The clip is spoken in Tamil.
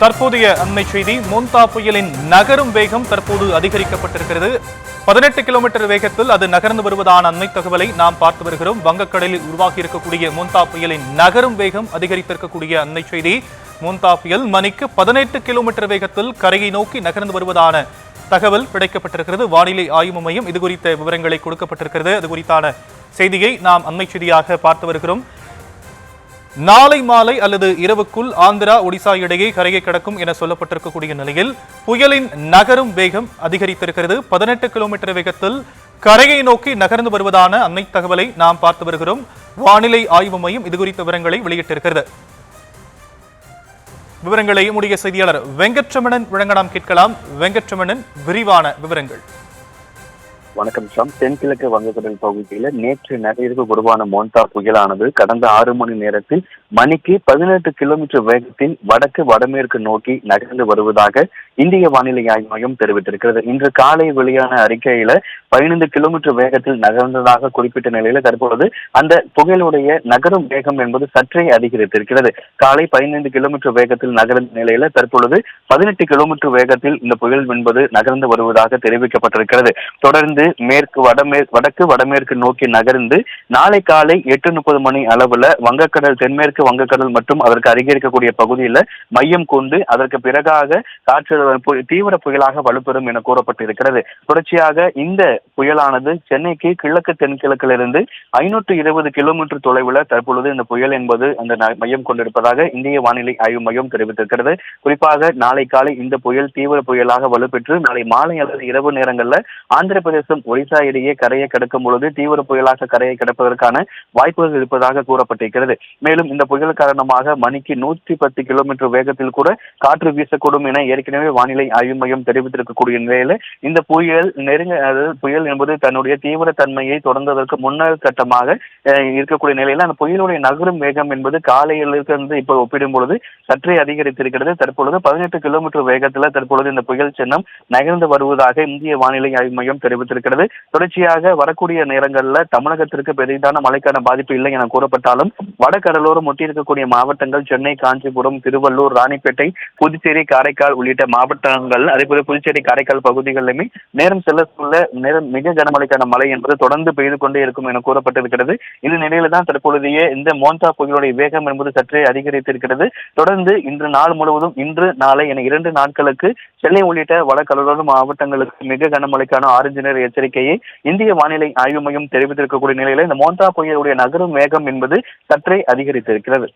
தற்போதைய அண்மை செய்தி. மோந்தா புயலின் நகரும் வேகம் தற்போது அதிகரிக்கப்பட்டிருக்கிறது. 18 கிலோமீட்டர் வேகத்தில் அது நகர்ந்து வருவதான அண்மை தகவலை நாம் பார்த்து வருகிறோம். வங்கக்கடலில் உருவாகி இருக்கக்கூடிய மோந்தா புயலின் நகரும் வேகம் அதிகரித்திருக்கக்கூடிய அண்மை செய்தி. மோந்தா புயல் மணிக்கு 18 கிலோமீட்டர் வேகத்தில் கரையை நோக்கி நகர்ந்து வருவதான தகவல் கிடைக்கப்பட்டிருக்கிறது. வானிலை ஆய்வு மையம் இது குறித்த விவரங்களை கொடுக்கப்பட்டிருக்கிறது. அது குறித்தான செய்தியை நாம் அண்மை செய்தியாக பார்த்து வருகிறோம். நாளை மாலை அல்லது இரவுக்குள் ஆந்திரா ஒடிசா இடையே கரையை கடக்கும் என சொல்லப்பட்டிருக்கக்கூடிய நிலையில் புயலின் நகரும் வேகம் அதிகரித்திருக்கிறது. 18 கிலோமீட்டர் வேகத்தில் கரையை நோக்கி நகர்ந்து வருவதான அண்மை தகவலை நாம் பார்த்து வருகிறோம். வானிலை ஆய்வு மையம் இது குறித்த விவரங்களை வெளியிட்டிருக்கிறது. விவரங்களை நம்முடைய செய்தியாளர் வெங்கட்ரமணன் வழங்க நாம் கேட்கலாம். வெங்கட்ரமணன், விரிவான விவரங்கள். வணக்கம் சாம். தென்கிழக்கு வங்கக்கடல் பகுதியில நேற்று நள்ளிரவு உருவான மோந்தா புயலானது கடந்த 6 மணி நேரத்தில் மணிக்கு 18 கிலோமீட்டர் வேகத்தில் வடக்கு வடமேற்கு நோக்கி நகர்ந்து வருவதாக இந்திய வானிலை ஆய்வு மையம் தெரிவித்திருக்கிறது. இன்று காலை வெளியான அறிக்கையில 15 கிலோமீட்டர் வேகத்தில் நகர்ந்ததாக குறிப்பிட்ட நிலையில தற்பொழுது அந்த புயலுடைய நகரும் வேகம் என்பது சற்றே அதிகரித்திருக்கிறது. காலை 15 கிலோமீட்டர் வேகத்தில் நகர்ந்த நிலையில தற்பொழுது 18 கிலோமீட்டர் வேகத்தில் இந்த புயல் என்பது நகர்ந்து வருவதாக தெரிவிக்கப்பட்டிருக்கிறது. தொடர்ந்து வடக்கு வடமேற்கு நோக்கி நகர்ந்து நாளை காலை 8:30 மணி அளவுல வங்கக்கடல் தென்மேற்கு வங்கக்கடல் மற்றும் அதற்கு அருகே இருக்கக்கூடிய பகுதியில மையம் கொண்டு அதற்கு பிறகாக காற்று தீவிர புயலாக வலுப்பெறும் என கூறப்பட்டிருக்கிறது. தொடர்ச்சியாக இந்த புயலானது சென்னைக்கு கிழக்கு தென்கிழக்கிலிருந்து 520 கிலோமீட்டர் தொலைவில் தற்பொழுது இந்த புயல் என்பது அந்த மையம் கொண்டிருப்பதாக இந்திய வானிலை ஆய்வு மையம் தெரிவித்திருக்கிறது. குறிப்பாக நாளை காலை இந்த புயல் தீவிர புயலாக வலுப்பெற்று நாளை மாலை அல்லது இரவு நேரங்களில் ஆந்திர பிரதேசம் ஒடிசா இடையே கரையை கடக்கும் பொழுது தீவிர புயலாக கரையை கடப்பதற்கான வாய்ப்புகள் இருப்பதாக கூறப்பட்டிருக்கிறது. மேலும் இந்த புயல் காரணமாக மணிக்கு 110 கிலோமீட்டர் வேகத்தில் கூட காற்று வீசக்கூடும் என ஏற்கனவே வானிலை ஆய்வு மையம் தெரிவித்திருக்கக்கூடிய நிலையில இந்த புயல் என்பது தன்னுடைய தீவிர தன்மையை தொடர்ந்ததற்கு முன்னர் கட்டமாக இருக்கக்கூடிய நிலையில அந்த புயலுடைய நகரும் வேகம் என்பது காலையிலிருந்து இப்ப ஒப்பிடும் பொழுது சற்றே அதிகரித்திருக்கிறது. தற்பொழுது 18 கிலோமீட்டர் வேகத்துல தற்பொழுது இந்த புயல் சின்னம் நகர்ந்து வருவதாக இந்திய வானிலை ஆய்வு மையம் தெரிவித்திருக்கிறது. தொடர்ச்சியாக வரக்கூடிய நேரங்களில் தமிழகத்திற்கு பெரிதான மழைக்கான பாதிப்பு இல்லை என கூறப்பட்டாலும் வடகடலோரம் ஒட்டியிருக்கக்கூடிய மாவட்டங்கள் சென்னை, காஞ்சிபுரம், திருவள்ளூர், ராணிப்பேட்டை, புதுச்சேரி, காரைக்கால் உள்ளிட்ட மாவட்டங்கள் அதேபோல புதுச்சேரி, காரைக்கால் பகுதிகளிலுமே நேரம் மிக கனமழைக்கான மழை என்பது தொடர்ந்து பெய்து கொண்டே இருக்கும் என கூறப்பட்டிருக்கிறது. இந்த நிலையில தான் தற்பொழுதையே இந்த மோந்தா புயலுடைய வேகம் என்பது சற்றே அதிகரித்திருக்கிறது. தொடர்ந்து இன்று நாள் முழுவதும் இன்று நாளை என 2 நாட்களுக்கு சென்னை உள்ளிட்ட வடகடலோர மாவட்டங்களுக்கு மிக கனமழைக்கான ஆரஞ்சு நிற எச்சரிக்கையை இந்திய வானிலை ஆய்வு மையம் தெரிவித்திருக்கக்கூடிய நிலையில இந்த மோந்தா புயலுடைய நகரும் வேகம் என்பது சற்றே அதிகரித்திருக்கிறது.